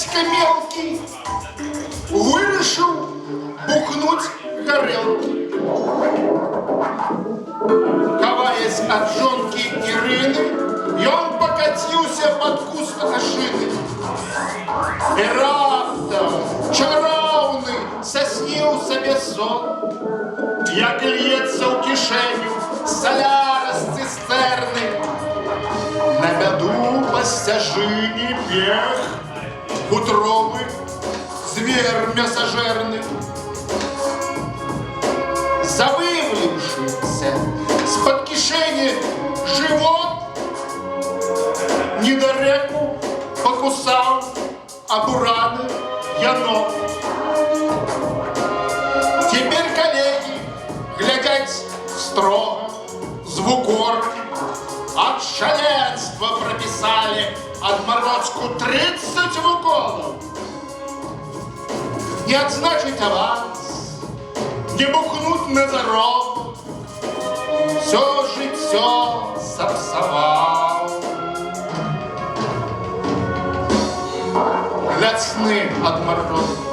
дядька мелкий вырашил бухнуть горелки. Ховаясь от жонки Ирины, ён покатился под куст ашины. И раптом чаровный соснил себе сон, як льется в кишеню соляра с цистерны. На беду по стяжине бег утробы зверь мясожерный. Завывлившийся с-под кишени живот недалеко покусал обураны янот. Теперь коллеги глядят строго, звукор, от шаленства прописали отморозку 30 уколов. Не отзначить аванс, не бухнуть на дорогу, все житье сапсовал. Для сны отморозку.